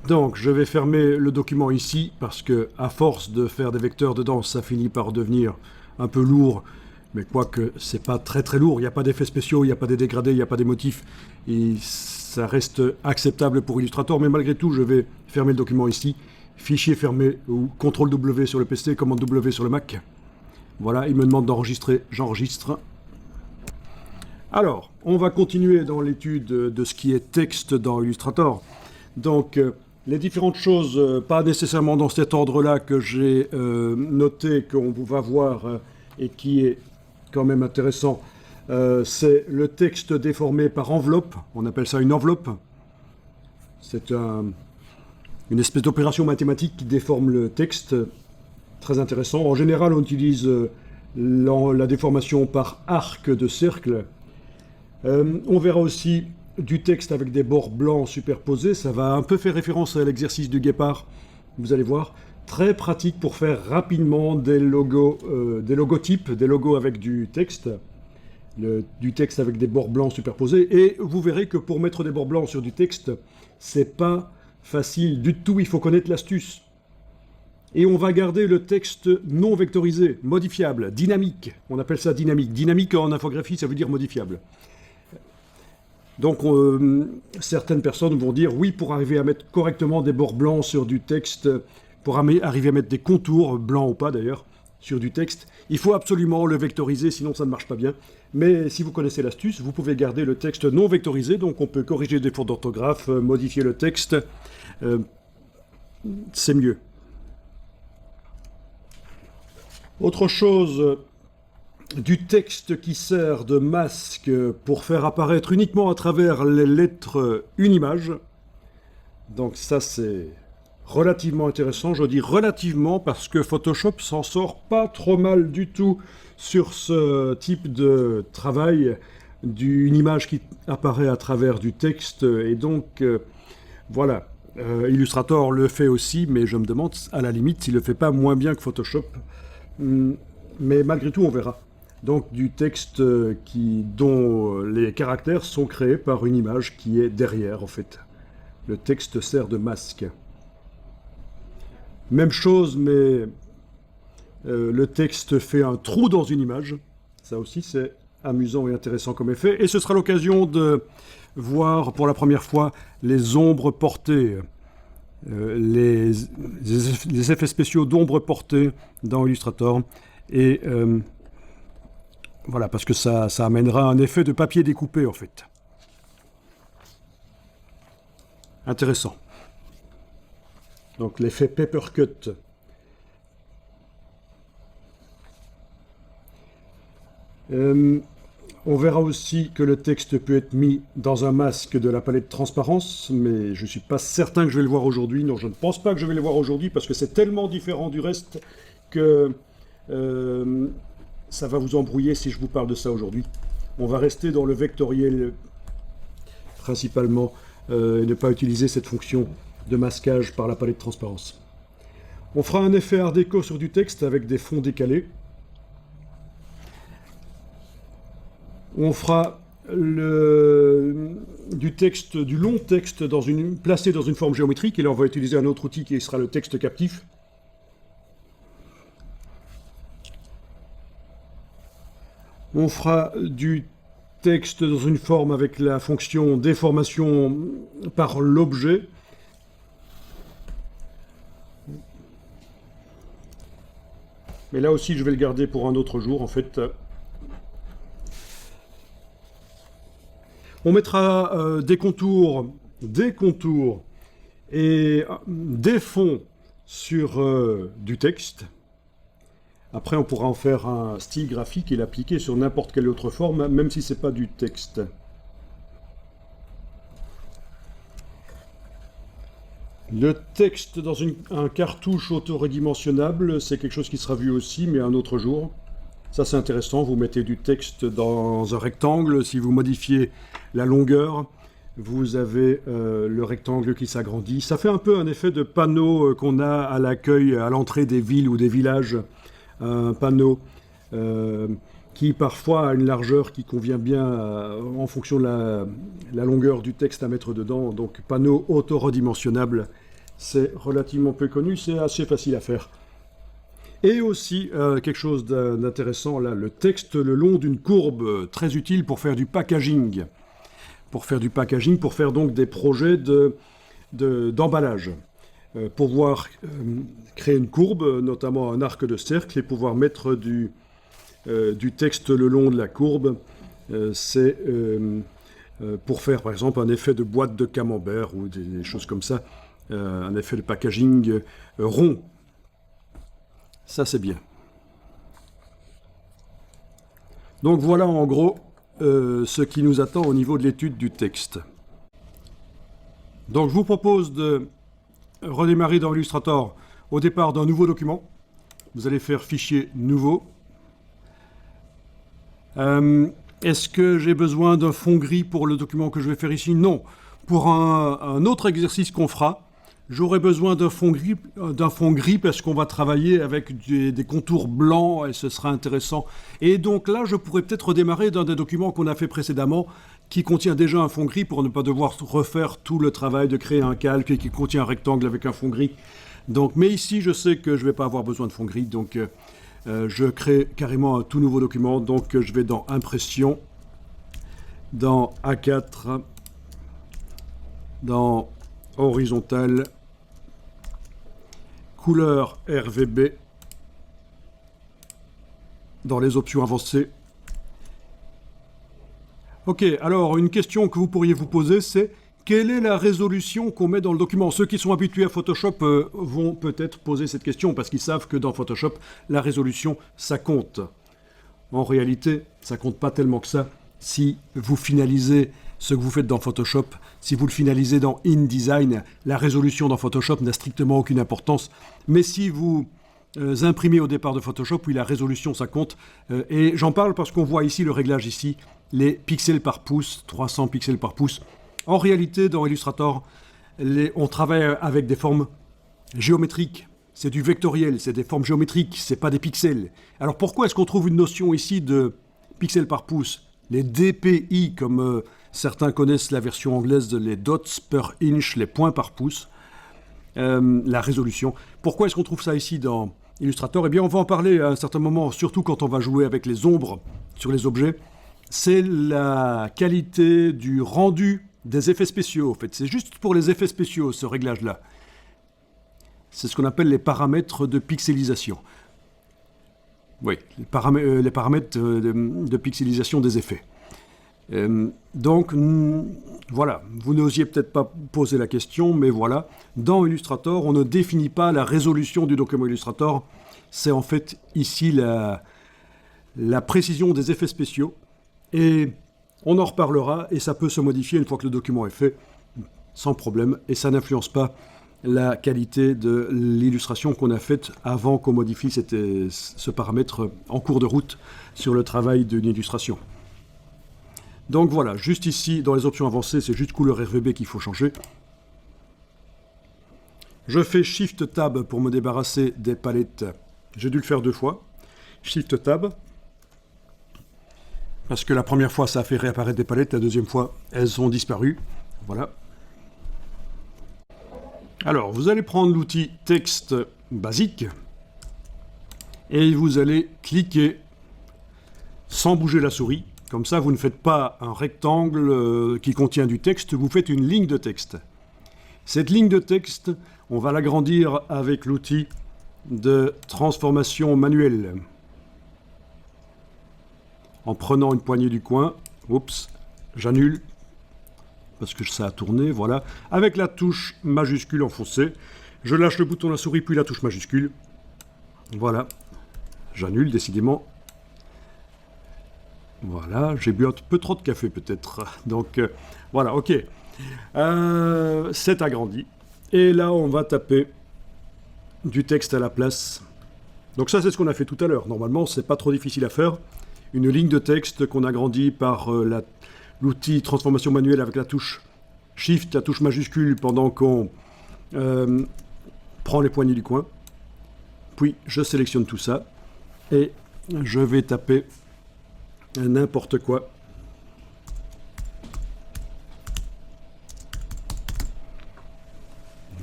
Donc, je vais fermer le document ici, parce que à force de faire des vecteurs dedans, ça finit par devenir un peu lourd. Mais quoique, c'est pas très très lourd, il n'y a pas d'effets spéciaux, il n'y a pas des dégradés, il n'y a pas des motifs. Et ça reste acceptable pour Illustrator, mais malgré tout, je vais fermer le document ici. Fichier fermé, ou CTRL-W sur le PC, commande W sur le Mac. Voilà, il me demande d'enregistrer, j'enregistre. Alors, on va continuer dans l'étude de ce qui est texte dans Illustrator. Donc, les différentes choses, pas nécessairement dans cet ordre-là que j'ai noté, qu'on va voir et qui est quand même intéressant, c'est le texte déformé par enveloppe. On appelle ça une enveloppe. C'est une espèce d'opération mathématique qui déforme le texte. Très intéressant. En général, on utilise la déformation par arc de cercle. On verra aussi du texte avec des bords blancs superposés. Ça va un peu faire référence à l'exercice du guépard. Vous allez voir. Très pratique pour faire rapidement des logos, des logotypes, des logos avec du texte avec des bords blancs superposés. Et vous verrez que pour mettre des bords blancs sur du texte, c'est pas facile du tout. Il faut connaître l'astuce. Et on va garder le texte non vectorisé, modifiable, dynamique. On appelle ça dynamique. Dynamique en infographie, ça veut dire modifiable. Donc, certaines personnes vont dire, oui, pour arriver à mettre correctement des bords blancs sur du texte, pour arriver à mettre des contours, blancs ou pas d'ailleurs, sur du texte, il faut absolument le vectoriser, sinon ça ne marche pas bien. Mais si vous connaissez l'astuce, vous pouvez garder le texte non vectorisé, donc on peut corriger des fautes d'orthographe, modifier le texte, c'est mieux. Autre chose, du texte qui sert de masque pour faire apparaître uniquement à travers les lettres une image. Donc ça c'est relativement intéressant, je dis relativement parce que Photoshop s'en sort pas trop mal du tout sur ce type de travail d'une image qui apparaît à travers du texte. Et donc voilà, Illustrator le fait aussi, mais je me demande à la limite s'il le fait pas moins bien que Photoshop. Mais malgré tout on verra. Donc du texte dont les caractères sont créés par une image qui est derrière en fait. Le texte sert de masque. Même chose, mais le texte fait un trou dans une image. Ça aussi, c'est amusant et intéressant comme effet. Et ce sera l'occasion de voir pour la première fois les ombres portées, les effets spéciaux d'ombres portées dans Illustrator. Et voilà, parce que ça amènera un effet de papier découpé, en fait. Intéressant. Donc l'effet papercut. On verra aussi que le texte peut être mis dans un masque de la palette de transparence, mais je ne suis pas certain que je vais le voir aujourd'hui. Non, je ne pense pas que je vais le voir aujourd'hui parce que c'est tellement différent du reste que ça va vous embrouiller si je vous parle de ça aujourd'hui. On va rester dans le vectoriel principalement et ne pas utiliser cette fonction de masquage par la palette de transparence. On fera un effet art déco sur du texte avec des fonds décalés. On fera du long texte placé dans une forme géométrique, et là on va utiliser un autre outil qui sera le texte captif. On fera du texte dans une forme avec la fonction déformation par l'objet. Mais là aussi je vais le garder pour un autre jour en fait. On mettra des contours et des fonds sur du texte. Après, on pourra en faire un style graphique et l'appliquer sur n'importe quelle autre forme, même si ce n'est pas du texte. Le texte dans un cartouche auto-redimensionnable, c'est quelque chose qui sera vu aussi, mais un autre jour. Ça, c'est intéressant. Vous mettez du texte dans un rectangle. Si vous modifiez la longueur, vous avez le rectangle qui s'agrandit. Ça fait un peu un effet de panneau qu'on a à l'accueil, à l'entrée des villes ou des villages. Un panneau qui parfois a une largeur qui convient bien en fonction de la longueur du texte à mettre dedans. Donc panneau auto-redimensionnable, c'est relativement peu connu, c'est assez facile à faire. Et aussi, quelque chose d'intéressant, là, le texte le long d'une courbe, très utile pour faire du packaging. Pour faire donc des projets d'emballage. Pouvoir créer une courbe, notamment un arc de cercle, et pouvoir mettre du texte le long de la courbe, c'est pour faire par exemple un effet de boîte de camembert ou des choses comme ça, un effet de packaging rond. Ça c'est bien. Donc voilà en gros ce qui nous attend au niveau de l'étude du texte. Donc je vous propose de redémarrer dans Illustrator au départ d'un nouveau document. Vous allez faire fichier nouveau. Est-ce que j'ai besoin d'un fond gris pour le document que je vais faire ici? Non. Pour un autre exercice qu'on fera, j'aurai besoin d'un fond gris parce qu'on va travailler avec des contours blancs et ce sera intéressant. Et donc là, je pourrais peut-être redémarrer d'un des documents qu'on a fait précédemment qui contient déjà un fond gris pour ne pas devoir refaire tout le travail de créer un calque et qui contient un rectangle avec un fond gris. Donc, mais ici, je sais que je ne vais pas avoir besoin de fond gris, donc je crée carrément un tout nouveau document. Donc, je vais dans Impression, dans A4, dans Horizontal, couleur RVB, dans les options avancées. Ok, alors une question que vous pourriez vous poser, c'est quelle est la résolution qu'on met dans le document? Ceux qui sont habitués à Photoshop vont peut-être poser cette question parce qu'ils savent que dans Photoshop, la résolution, ça compte. En réalité, ça compte pas tellement que ça. Si vous finalisez ce que vous faites dans Photoshop, si vous le finalisez dans InDesign, la résolution dans Photoshop n'a strictement aucune importance. Mais si vous imprimez au départ de Photoshop, oui, la résolution, ça compte. Et j'en parle parce qu'on voit ici le réglage ici, les pixels par pouce, 300 pixels par pouce. En réalité, dans Illustrator, on travaille avec des formes géométriques. C'est du vectoriel, c'est des formes géométriques, c'est pas des pixels. Alors pourquoi est-ce qu'on trouve une notion ici de pixels par pouce? Les DPI, comme certains connaissent la version anglaise, les dots per inch, les points par pouce, la résolution. Pourquoi est-ce qu'on trouve ça ici dans Illustrator? Eh bien, on va en parler à un certain moment, surtout quand on va jouer avec les ombres sur les objets. C'est la qualité du rendu des effets spéciaux, en fait. C'est juste pour les effets spéciaux, ce réglage-là. C'est ce qu'on appelle les paramètres de pixelisation. Oui, les paramètres de pixelisation des effets. Donc, voilà, vous n'osiez peut-être pas poser la question, mais voilà, dans Illustrator, on ne définit pas la résolution du document Illustrator. C'est en fait ici la précision des effets spéciaux. Et on en reparlera, et ça peut se modifier une fois que le document est fait, sans problème, et ça n'influence pas la qualité de l'illustration qu'on a faite avant qu'on modifie ce paramètre en cours de route sur le travail d'une illustration. Donc voilà, juste ici, dans les options avancées, c'est juste couleur RVB qu'il faut changer. Je fais Shift Tab pour me débarrasser des palettes. J'ai dû le faire 2 fois. Shift Tab. Parce que la première fois, ça a fait réapparaître des palettes, la deuxième fois, elles ont disparu. Voilà. Alors, vous allez prendre l'outil texte basique et vous allez cliquer sans bouger la souris. Comme ça, vous ne faites pas un rectangle qui contient du texte, vous faites une ligne de texte. Cette ligne de texte, on va l'agrandir avec l'outil de transformation manuelle. En prenant une poignée du coin, oups, j'annule, parce que ça a tourné, voilà. Avec la touche majuscule enfoncée, je lâche le bouton de la souris, puis la touche majuscule. Voilà, j'annule décidément. Voilà, j'ai bu un peu trop de café peut-être. Donc voilà, ok. C'est agrandi. Et là, on va taper du texte à la place. Donc ça, c'est ce qu'on a fait tout à l'heure. Normalement, c'est pas trop difficile à faire. Une ligne de texte qu'on agrandit par l'outil transformation manuelle avec la touche Shift, la touche majuscule, pendant qu'on prend les poignées du coin. Puis, je sélectionne tout ça. Et je vais taper n'importe quoi.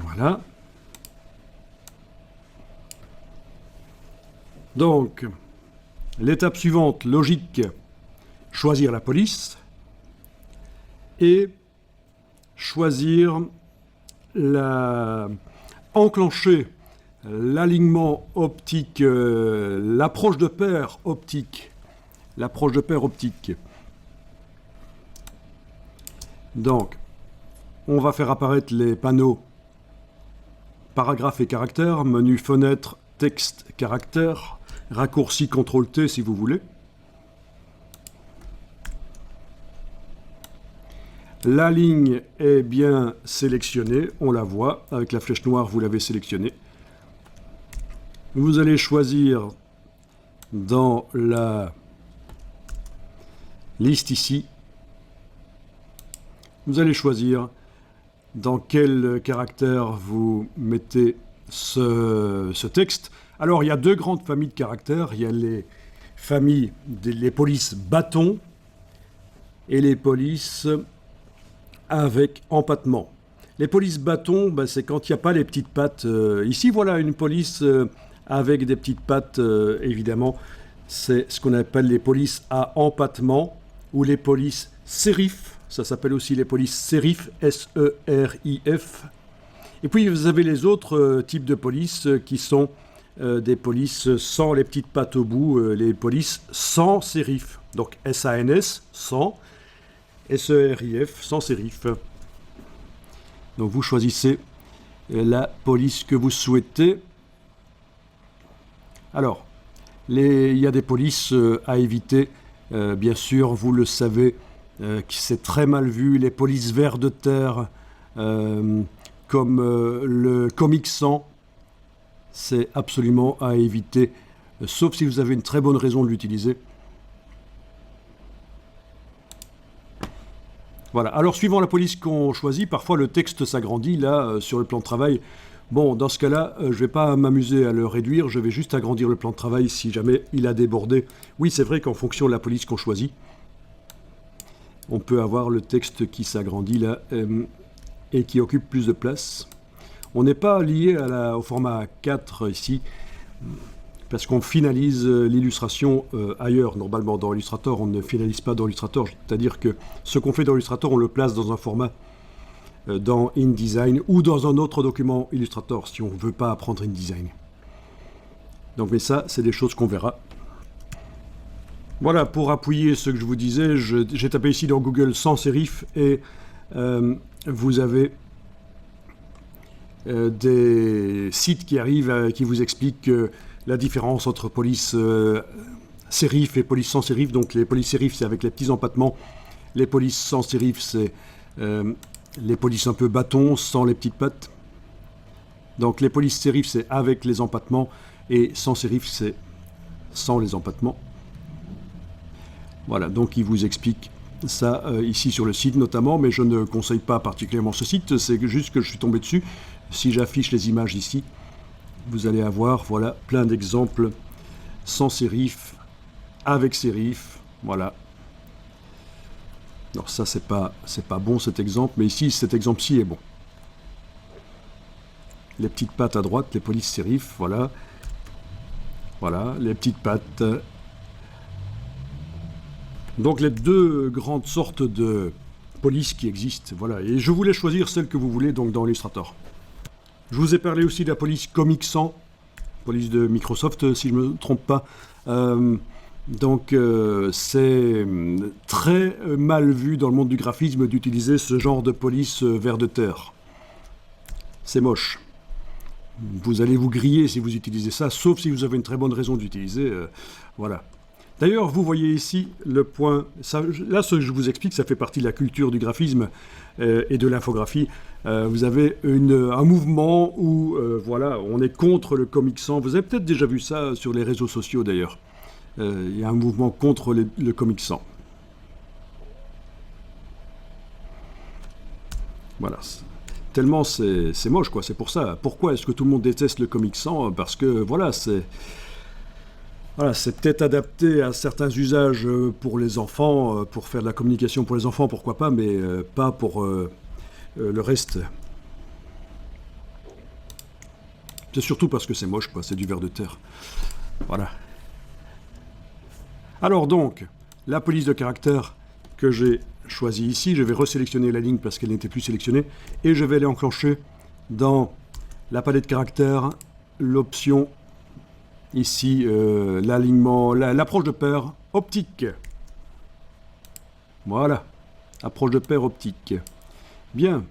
Voilà. Donc, l'étape suivante, logique, choisir la police et choisir enclencher l'alignement optique, l'approche de paire optique. L'approche de paire optique. Donc, on va faire apparaître les panneaux paragraphes et caractères, menu fenêtre, texte, caractère, raccourci CTRL-T si vous voulez. La ligne est bien sélectionnée, on la voit, avec la flèche noire vous l'avez sélectionnée. Vous allez choisir dans la liste ici, vous allez choisir dans quel caractère vous mettez ce texte. Alors il y a deux grandes familles de caractères, il y a les familles, les polices bâtons et les polices avec empattement. Les polices bâtons, ben, c'est quand il n'y a pas les petites pattes. Ici, voilà une police avec des petites pattes, évidemment. C'est ce qu'on appelle les polices à empattement ou les polices sérif. Ça s'appelle aussi les polices sérif, S-E-R-I-F. Et puis, vous avez les autres types de polices qui sont des polices sans les petites pattes au bout, les polices sans sérif. Donc, S-A-N-S, sans. S-E-R-I-F, sans sérif. Donc vous choisissez la police que vous souhaitez. Alors, il y a des polices à éviter. Bien sûr, vous le savez, c'est très mal vu. Les polices vers de terre, comme le Comic Sans, c'est absolument à éviter, sauf si vous avez une très bonne raison de l'utiliser. Voilà. Alors, suivant la police qu'on choisit, parfois le texte s'agrandit, là, sur le plan de travail. Bon, dans ce cas-là, je ne vais pas m'amuser à le réduire, je vais juste agrandir le plan de travail si jamais il a débordé. Oui, c'est vrai qu'en fonction de la police qu'on choisit, on peut avoir le texte qui s'agrandit, là, et qui occupe plus de place. On n'est pas lié au format 4 ici, parce qu'on finalise l'illustration ailleurs. Normalement, dans Illustrator, on ne finalise pas dans Illustrator. C'est-à-dire que ce qu'on fait dans Illustrator, on le place dans un format dans InDesign ou dans un autre document Illustrator, si on ne veut pas apprendre InDesign. Donc, mais ça, c'est des choses qu'on verra. Voilà, pour appuyer ce que je vous disais, j'ai tapé ici dans Google sans sérif et vous avez des sites qui arrivent qui vous expliquent la différence entre police sérif et police sans sérif. Donc les polices sérif, c'est avec les petits empattements. Les polices sans sérif, c'est les polices un peu bâtons, sans les petites pattes. Donc les polices sérif, c'est avec les empattements. Et sans sérif, c'est sans les empattements. Voilà, donc il vous explique ça ici sur le site notamment, mais je ne conseille pas particulièrement ce site, c'est juste que je suis tombé dessus. Si j'affiche les images ici, vous allez avoir, voilà, plein d'exemples sans sérif, avec sérif, voilà. Alors ça, c'est pas bon cet exemple, mais ici, cet exemple-ci est bon. Les petites pattes à droite, les polices sérif, voilà. Voilà, les petites pattes. Donc les deux grandes sortes de polices qui existent, voilà. Et je voulais choisir celle que vous voulez donc dans Illustrator. Je vous ai parlé aussi de la police Comic Sans, police de Microsoft si je ne me trompe pas. Donc c'est très mal vu dans le monde du graphisme d'utiliser ce genre de police vers de terre. C'est moche. Vous allez vous griller si vous utilisez ça, sauf si vous avez une très bonne raison d'utiliser. Voilà. D'ailleurs, vous voyez ici le point... là, ce que je vous explique, ça fait partie de la culture du graphisme et de l'infographie. Vous avez un mouvement où, voilà, on est contre le Comic Sans. Vous avez peut-être déjà vu ça sur les réseaux sociaux, d'ailleurs. Il y a un mouvement contre le Comic Sans. Voilà. Tellement c'est moche, quoi. C'est pour ça. Pourquoi est-ce que tout le monde déteste le Comic Sans? Parce que, voilà, c'est peut-être adapté à certains usages pour les enfants, pour faire de la communication pour les enfants, pourquoi pas, mais pas pour le reste. C'est surtout parce que c'est moche, quoi, c'est du ver de terre. Voilà. Alors donc, la police de caractère que j'ai choisie ici, je vais resélectionner la ligne parce qu'elle n'était plus sélectionnée, et je vais aller enclencher dans la palette de caractères l'option ici, l'alignement, l'approche de paire optique. Voilà, approche de paire optique. Bien.